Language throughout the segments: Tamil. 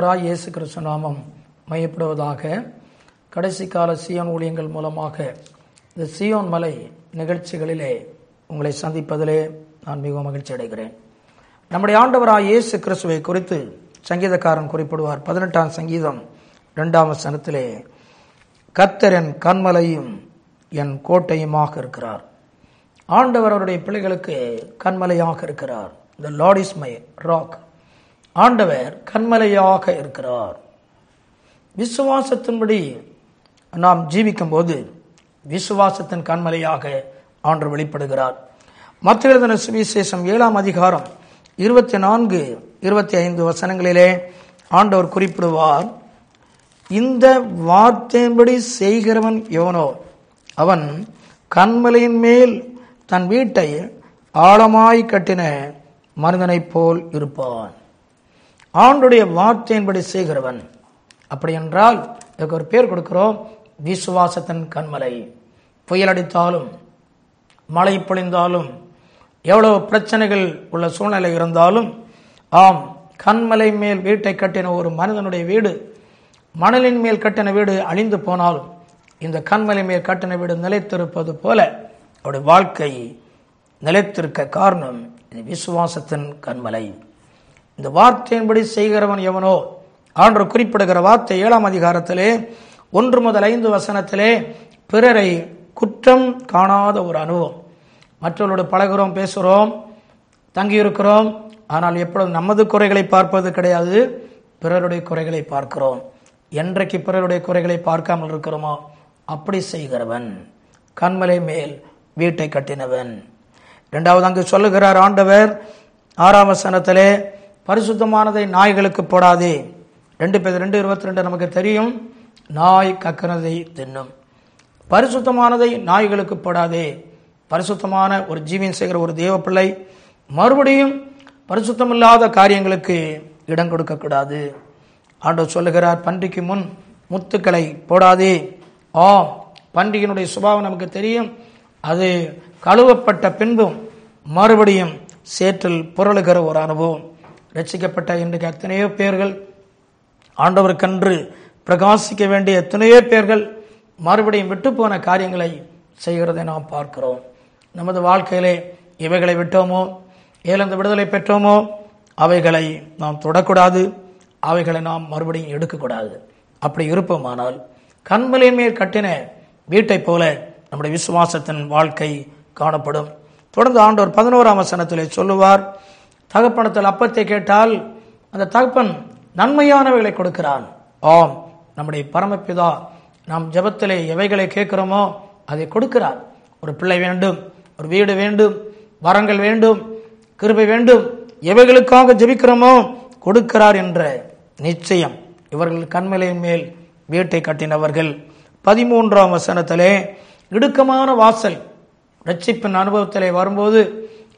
ஆண்டவராய் இயேசு கிறிஸ்து நாமம் மையப்படுவதாக. கடைசி கால சியோன் ஊழியங்கள் மூலமாக இந்த சியோன் மலை நிகழ்ச்சிகளிலே உங்களை சந்திப்பதிலே நான் மிகவும் மகிழ்ச்சி அடைகிறேன். நம்முடைய ஆண்டவராய் இயேசு கிறிஸ்துவை குறித்து சங்கீதக்காரன் குறிப்பிடுவார். 18ஆம் சங்கீதம் 2ஆம் வசனத்திலே, கர்த்தர் என் கன்மலையும் என் கோட்டையுமாக இருக்கிறார். ஆண்டவர் அவருடைய பிள்ளைகளுக்கு கன்மலையாக இருக்கிறார். The Lord is my rock. ஆண்டவர் கன்மலையாக இருக்கிறார். விசுவாசத்தின்படி நாம் ஜீவிக்கும் போது விசுவாசத்தின் கன்மலையாக ஆண்டவர் வெளிப்படுகிறார். மத்தேயு எழுதின சுவிசேஷம் 7ஆம் அதிகாரம் 24-25 வசனங்களிலே ஆண்டவர் குறிப்பிடுவார், இந்த வார்த்தையின்படி செய்கிறவன் எவனோ அவன் கன்மலையின் மேல் தன் வீட்டை ஆழமாய் கட்டின மனிதனைப் போல் இருப்பான். ஆண்டுடைய வார்த்தையின்படி செய்கிறவன். அப்படி என்றால் இதுக்கு ஒரு பேர் கொடுக்கிறோம், விசுவாசத்தின் கன்மலை. புயல் அடித்தாலும் மழை பொழிந்தாலும் எவ்வளவு பிரச்சனைகள் உள்ள சூழ்நிலை இருந்தாலும், ஆம், கன்மலை மேல் வீட்டை கட்டின ஒரு மனிதனுடைய வீடு, மணலின் மேல் கட்டின வீடு அழிந்து போனாலும் இந்த கன்மலை மேல் கட்டின வீடு நிலைத்திருப்பது போல அவருடைய வாழ்க்கை நிலைத்திருக்க காரணம் இது விசுவாசத்தின் கன்மலை. இந்த வார்த்தையின்படி செய்கிறவன் எவனோ ஆண்டவர் குறிப்பிடுகிற வார்த்தை 7ஆம் அதிகாரத்திலே 1 முதல் 5 வசனத்திலே பிறரை குற்றம் காணாத ஒரு அனுபவம். மற்றவர்களோடு பழகிறோம், பேசுகிறோம், தங்கியிருக்கிறோம், ஆனால் எப்பொழுதும் நமது குறைகளை பார்ப்பது கிடையாது, பிறருடைய குறைகளை பார்க்கிறோம். என்றைக்கு பிறருடைய குறைகளை பார்க்காமல் இருக்கிறோமோ அப்படி செய்கிறவன் கன்மலை மேல் வீட்டை கட்டினவன். இரண்டாவது அங்கு சொல்லுகிறார் ஆண்டவர் 6ஆம் வசனத்திலே, பரிசுத்தமானதை நாய்களுக்கு போடாதே. 2 பேதுரு 2:22 நமக்கு தெரியும், நாய் கக்கினதை தின்னும். பரிசுத்தமானதை நாய்களுக்கு போடாதே. பரிசுத்தமான ஒரு ஜீவியம் செய்கிற ஒரு தேவ பிள்ளை மறுபடியும் பரிசுத்தமில்லாத காரியங்களுக்கு இடம் கொடுக்கக்கூடாது. ஆண்டவர் சொல்லுகிறார், பன்றிக்கு முன் முத்துக்களை போடாதே. பன்றியினுடைய சுபாவம் நமக்கு தெரியும், அது கழுவப்பட்ட பின்பும் மறுபடியும் சேற்றில் புரளுகிற ஒரு அனுபவம். ரட்சிக்கப்பட்ட இன்றைக்கு எத்தனையோ பேர்கள், ஆண்டவருக்கென்று பிரகாசிக்க வேண்டிய எத்தனையோ பேர்கள் மறுபடியும் விட்டு போன காரியங்களை செய்கிறதை நாம் பார்க்கிறோம். நமது வாழ்க்கையிலே இவைகளை விட்டோமோ, ஏலந்த விடுதலை பெற்றோமோ, அவைகளை நாம் தொடக்கூடாது, அவைகளை நாம் மறுபடியும் எடுக்கக்கூடாது. அப்படி இருப்போமானால் கன்மலையின் மேல் கட்டின வீட்டை போல நம்முடைய விசுவாசத்தின் வாழ்க்கை காணப்படும். தொடர்ந்து ஆண்டவர் 11ஆம் வசனத்திலே சொல்லுவார், தகப்பனத்தில் அப்பத்தை கேட்டால் அந்த தகப்பன் நன்மையானவைகளை கொடுக்கிறான். ஆம், நம்முடைய பரமபிதா நாம் ஜெபத்திலே எவைகளை கேட்கிறோமோ அதை கொடுக்கிறார். ஒரு பிள்ளை வேண்டும், ஒரு வீடு வேண்டும், வரங்கள் வேண்டும், கிருபை வேண்டும், எவைகளுக்காக ஜெபிக்கிறோமோ கொடுக்கிறார் என்ற நிச்சயம். இவர்கள் கன்மலையின் மேல் வீட்டை கட்டினவர்கள். 13ஆம் வசனத்திலே, இடுக்கமான வாசல். ரட்சிப்பின் அனுபவத்திலே வரும்போது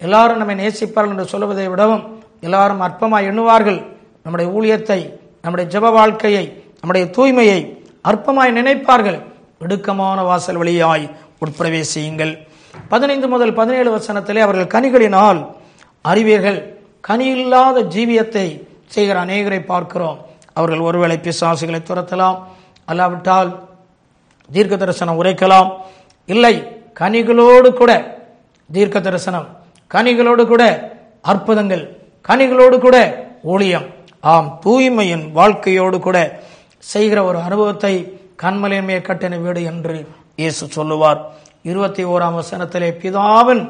எல்லாரும் நம்மை நேசிப்பார்கள் என்று சொல்வதை விடவும் எல்லாரும் அற்பமாய் எண்ணுவார்கள். நம்முடைய ஊழியத்தை, நம்முடைய ஜெப வாழ்க்கையை, நம்முடைய தூய்மையை அற்பமாய் நினைப்பார்கள். இடுக்கமான வாசல் வழியாய் உட்பிரவேசியுங்கள். 15 முதல் 17 வசனத்திலே, அவர்கள் கனிகளினால் அறிவீர்கள். கனி இல்லாத ஜீவியத்தை செய்கிற அநேகரை பார்க்கிறோம். அவர்கள் ஒருவேளை பிசாசுகளை துரத்தலாம், அல்லாவிட்டால் தீர்க்க தரிசனம் உரைக்கலாம், இல்லை கனிகளோடு கூட தீர்க்க தரிசனம், கனிகளோடு கூட அற்புதங்கள், கனிகளோடு கூட ஊழியம், ஆம், தூய்மையின் வாழ்க்கையோடு கூட செய்கிற ஒரு அனுபவத்தை கன்மலையின் மேல் கட்டின வீடு என்று இயேசு சொல்லுவார். 21ஆம் வசனத்திலே, பிதாவின்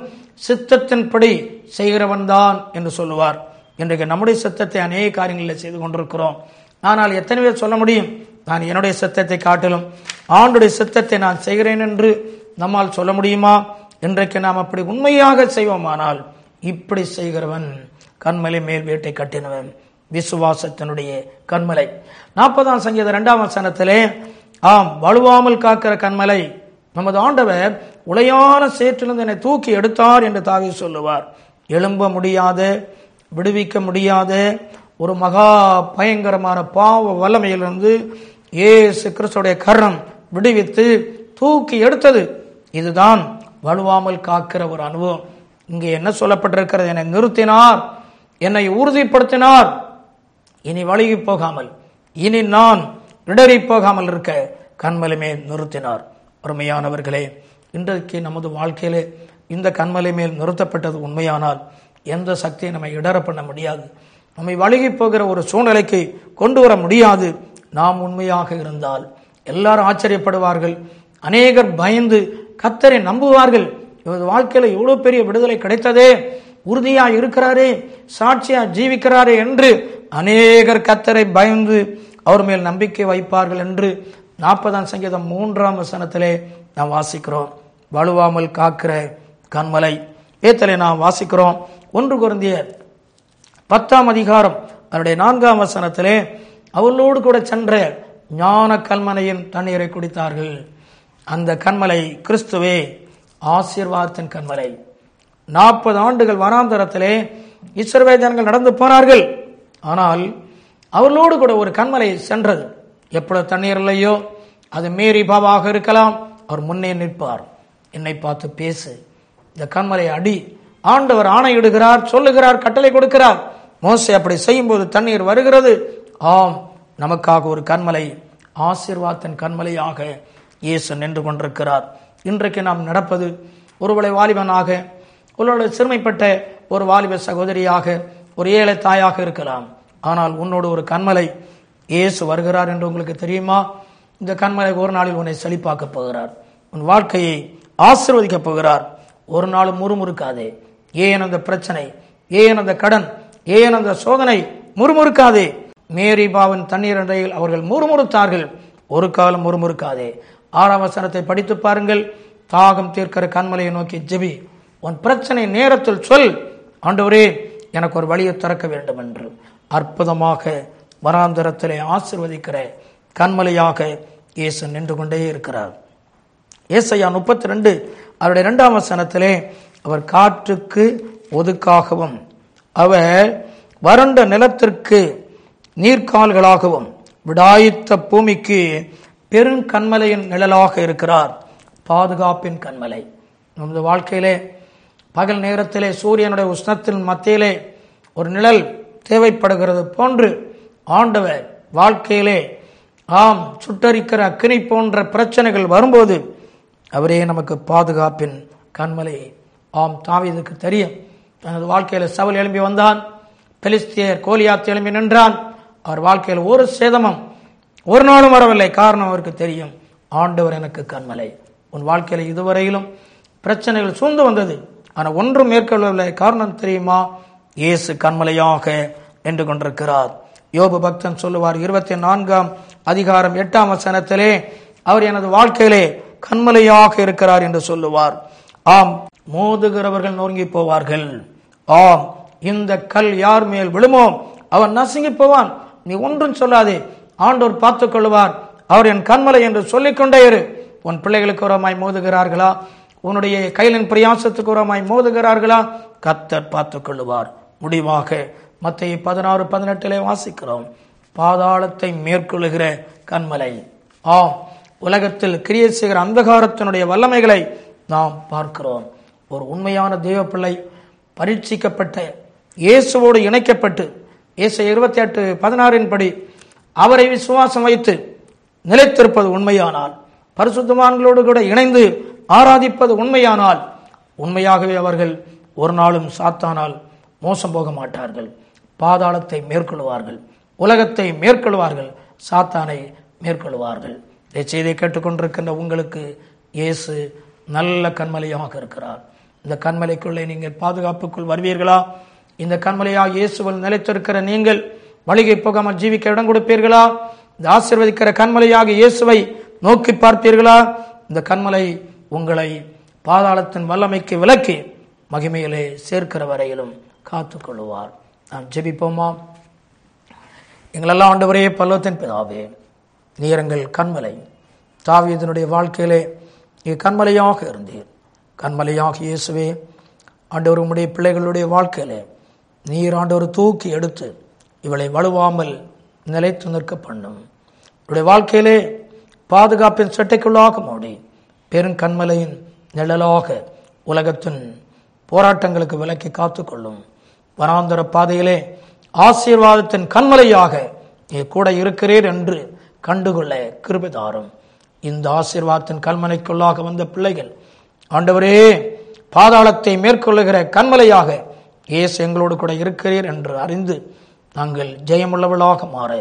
சித்தத்தின்படி செய்கிறவன் தான் என்று சொல்லுவார். இன்றைக்கு நம்முடைய சித்தத்தை அநேக காரியங்களில் செய்து கொண்டிருக்கிறோம். ஆனால் எத்தனை பேர் சொல்ல முடியும், நான் என்னுடைய சித்தத்தை காட்டிலும் ஆண்டுடைய சித்தத்தை நான் செய்கிறேன் என்று நம்மால் சொல்ல முடியுமா? இன்றைக்கு நாம் அப்படி உண்மையாக செய்வோமானால், இப்படி செய்கிறவன் கன்மலை மேல் வீட்டை கட்டினவன், விசுவாசத்தினுடைய கன்மலை. 40ஆம் சங்கீதம் 2ஆம் வசனத்திலே, ஆம், வலுவாமல் காக்கிற கன்மலை நமது ஆண்டவர் உளையான சேற்றிலிருந்து என்னை தூக்கி எடுத்தார் என்று தாவீது சொல்லுவார். எழும்ப முடியாத, விடுவிக்க முடியாத ஒரு மகா பயங்கரமான பாவ வல்லமையிலிருந்து இயேசு கிறிஸ்துடைய கரம் விடுவித்து தூக்கி எடுத்தது. இதுதான் வலுவாமல் காக்கிற ஒரு அனுபவம். இங்கே என்ன சொல்லப்பட்டிருக்கிறது? என்னை நிறுத்தினார், என்னை உறுதிப்படுத்தினார், இனி வழுகி போகாமல் இனி நான் இடறி போகாமல் இருக்க கண்மலை மேல் நிறுத்தினார். அருமையானவர்களே, இன்றைக்கு நமது வாழ்க்கையிலே இந்த கண்மலை மேல் நிறுத்தப்பட்டது உண்மையானால் எந்த சக்தியை நம்மை இடர பண்ண முடியாது. நம்மை வழுகி போகிற ஒரு சூழ்நிலைக்கு கொண்டு வர முடியாது. நாம் உண்மையாக இருந்தால் எல்லாரும் ஆச்சரியப்படுவார்கள். அநேகர் பயந்து கர்த்தரை நம்புவார்கள். இவரது வாழ்க்கையில எவ்வளவு பெரிய விடுதலை கிடைத்ததே, உறுதியா இருக்கிறாரே, சாட்சியா ஜீவிக்கிறாரே என்று அநேகர் கர்த்தரை பயந்து அவர் மேல் நம்பிக்கை வைப்பார்கள் என்று 40ஆம் சங்கீதம் 3ஆம் வசனத்திலே நாம் வாசிக்கிறோம். வலுவாமல் காக்கிற கண்மலை. ஏத்தலை நாம் வாசிக்கிறோம் 1 கொரிந்தியர் 10ஆம் அதிகாரம் அவருடைய 4ஆம் வசனத்திலே அவளோடு கூட சென்ற ஞான கல்மனையின் தண்ணீரை குடித்தார்கள். அந்த கண்மலை கிறிஸ்துவே, ஆசீர்வாதத்தின் கண்மலை. 40 ஆண்டுகள் வனாந்தரத்திலே இஸ்ரவேல் ஜனங்கள் நடந்து போனார்கள். ஆனால் அவர்களோடு கூட ஒரு கண்மலை சென்றது. எப்பொழுது தண்ணீர் இல்லையோ, அது மேரிபாவாக இருக்கலாம், அவர் முன்னே நிற்பார். என்னை பார்த்து பேசு, இந்த கண்மலை அடி. ஆண்டவர் ஆணையிடுகிறார், சொல்லுகிறார், கட்டளை கொடுக்கிறார். மோசே அப்படி செய்யும் போது தண்ணீர் வருகிறது. ஆம், நமக்காக ஒரு கண்மலை, ஆசீர்வாதத்தின் கண்மலையாக இயேசு நின்று கொண்டிருக்கிறார். இன்றைக்கு நாம் நடப்பது ஒருவேளை வாலிபனாக, ஒருவேளை சிறுமைப்பட்ட ஒரு வாலிப சகோதரியாக, ஒரு ஏழை தாயாக இருக்கலாம். ஆனால் உன்னோடு ஒரு கண்மலை இயேசு வருகிறார் என்று உங்களுக்கு தெரியுமா? இந்த கண்மலை ஒரு நாளில் உன்னை செழிப்பாக்க போகிறார். உன் வாழ்க்கையை ஆசீர்வதிக்க போகிறார். ஒரு நாளும் முறுமுறுக்காதே. ஏன் அந்த பிரச்சனை, ஏன் அந்த கடன், ஏன் அந்த சோதனை, முறுமுறுக்காதே. மேரிபாவின் தண்ணீர் அண்டையில் அவர்கள் முறுமுறுத்தார்கள். ஒரு காலம் முறுமுறுக்காதே. 6ஆம் வசனத்தை படித்து பாருங்கள். தாகம் தீர்க்கிற கண்மலையை நோக்கி ஜெபி. உன் பிரச்சனை நேரத்தில் சொல், ஆண்டவரே எனக்கு ஒரு வழியை திறக்க வேண்டும் என்று. அற்புதமாக வனாந்தரத்திலே ஆசீர்வதிக்கிற கண்மலையாக இயேசு நின்று கொண்டே இருக்கிறார். ஏசாயா 32 அவருடைய 2ஆம் வசனத்திலே அவர் காற்றுக்கு ஒதுக்காகவும் அவர் வறண்ட நிலத்திற்கு நீர்க்கால்களாகவும் விடாய்த்த பூமிக்கு பெருங்கண்மலையின் நிழலாக இருக்கிறார். பாதுகாப்பின் கண்மலை. நமது வாழ்க்கையிலே பகல் நேரத்திலே சூரியனுடைய உஷ்ணத்தின் மத்தியிலே ஒரு நிழல் தேவைப்படுகிறது போன்று ஆண்டவர் வாழ்க்கையிலே சுட்டரிக்கிற அக்கினி போன்ற பிரச்சனைகள் வரும்போது அவரே நமக்கு பாதுகாப்பின் கண்மலை. தாவீதுக்கு தெரியும், தனது வாழ்க்கையில சவுல் எழும்பி வந்தான், பெலிஸ்தியர் கோலியாத் எழும்பி நின்றான். அவர் வாழ்க்கையில் ஒரு சேதமும் ஒரு நாளும் வரவில்லை. காரணம் அவருக்கு தெரியும், ஆண்டவர் எனக்கு கண்மலை. உன் வாழ்க்கையில இதுவரையிலும் பிரச்சனைகள் சூழ்ந்து வந்தது, ஆனால் ஒன்றும் மேற்கொள்ளவில்லை. காரணம் தெரியுமா? இயேசு கண்மலையாக நின்று கொண்டிருக்கிறார். யோபு பக்தன் சொல்லுவார் 24ஆம் அதிகாரம் 8ஆம் வசனத்திலே, அவர் எனது வாழ்க்கையிலே கண்மலையாக இருக்கிறார் என்று சொல்லுவார். மோதுகிறவர்கள் நொறுங்கி போவார்கள். இந்த கல் யார் மேல் விழுமோ அவன் நசுங்கி போவான். நீ ஒன்றும் சொல்லாதே, ஆண்டவர் பார்த்துக் கொள்வார், அவர் என் கண்மலை என்று சொல்லிக்கொண்டே இரு. உன் பிள்ளைகளுக்கு உரமாய் மோதுகிறார்களா, உன்னுடைய கையிலின் பிரயாசத்துக்கு உரமாய் மோதுகிறார்களா, கர்த்தர் பார்த்துக் கொள்ளுவார். முடிவாக மத்தேயு 16:18 வாசிக்கிறோம், பாதாளத்தை மேற்கொள்ளுகிற கண்மலை. உலகத்தில் கிரியை செய்கிற அந்தகாரத்தினுடைய வல்லமைகளை நாம் பார்க்கிறோம். ஒரு உண்மையான தேவ பிள்ளை பரீட்சிக்கப்பட்ட இயேசுவோடு இணைக்கப்பட்டு ஏசாயா 28:16 படி அவரை விசுவாசம் வைத்து நிலைத்திருப்பது உண்மையானால், பரிசுத்தவான்களோடு கூட இணைந்து ஆராதிப்பது உண்மையானால், உண்மையாகவே அவர்கள் ஒரு நாளும் சாத்தானால் மோசம் போக மாட்டார்கள். பாதாளத்தை மேற்கொள்வார்கள், உலகத்தை மேற்கொள்வார்கள், சாத்தானை மேற்கொள்வார்கள். இதை செய்தியை கேட்டுக்கொண்டிருக்கின்ற உங்களுக்கு இயேசு நல்ல கண்மலையாக இருக்கிறார். இந்த கண்மலைக்குள்ளே நீங்கள் பாதுகாப்புக்குள் வருவீர்களா? இந்த கண்மலையாக இயேசுவில் நிலைத்திருக்கிற நீங்கள் வழிகை போகாமல் ஜீவிக்க இடம் கொடுப்பீர்களா? இந்த ஆசீர்வதிக்கிற கண்மலையாக இயேசுவை நோக்கி பார்ப்பீர்களா? இந்த கண்மலை உங்களை பாதாளத்தின் வல்லமைக்கு விலக்கி மகிமையிலே சேர்க்கிற வரையிலும் காத்துக் கொள்ளுவார். நாம் ஜெபிப்போமா? எங்களெல்லாம் ஆண்டவரே, பரலோகத்தின் பிதாவே, நீர் எங்கள் கண்மலை. தாவீதினுடைய வாழ்க்கையிலே நீர் கண்மலையாக இருந்தீர். கண்மலையாக இயேசுவே, ஆண்டவர் உம்முடைய பிள்ளைகளுடைய வாழ்க்கையிலே நீர் ஆண்டவர் தூக்கி எடுத்து இவளை வலுவாமல் நிலைத்து நிற்க பண்ணும். இவருடைய வாழ்க்கையிலே பாதுகாப்பின் சட்டைக்குள்ளாக மூடி பெருங்கண்மலையின் நிழலாக உலகத்தின் போராட்டங்களுக்கு விலக்கி காத்துக்கொள்ளும். வனாந்தர பாதையிலே ஆசீர்வாதத்தின் கண்மலையாக நீர் கூட இருக்கிறீர் என்று கண்டுகொள்ள கிருபை தாரும். இந்த ஆசீர்வாதத்தின் கல்மனைக்குள்ளாக வந்த பிள்ளைகள் ஆண்டவரே பாதாளத்தை மேற்கொள்ளுகிற கண்மலையாக இயேசு எங்களோடு கூட இருக்கிறீர் என்று அறிந்து நாங்கள் ஜெயமுள்ளவளாக மாற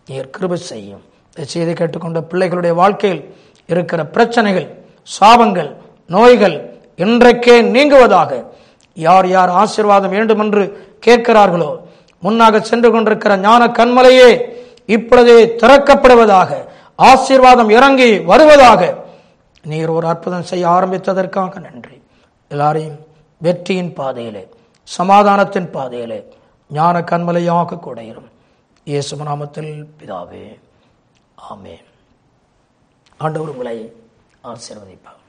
நீர் கிருபை செய்யும். செய்தி கேட்டுக்கொண்ட பிள்ளைகளுடைய வாழ்க்கையில் இருக்கிற பிரச்சனைகள், சாபங்கள், நோய்கள் இன்றைக்கே நீங்குவதாக. யார் யார் ஆசீர்வாதம் வேண்டும் என்று கேட்கிறார்களோ முன்னாக சென்று கொண்டிருக்கிற ஞான கண்மலையே இப்பொழுதே திறக்கப்படுவதாக. ஆசீர்வாதம் இறங்கி வருவதாக. நீர் ஒரு அற்புதம் செய்ய ஆரம்பித்ததற்காக நன்றி. எல்லாரையும் வெற்றியின் பாதையிலே, சமாதானத்தின் பாதையிலே ஞான கண்மலையாக கூட இரும். இயேசு நாமத்தில் பிதாவே, ஆமென். ஆண்டவர் உங்களை ஆசீர்வதிப்பார்.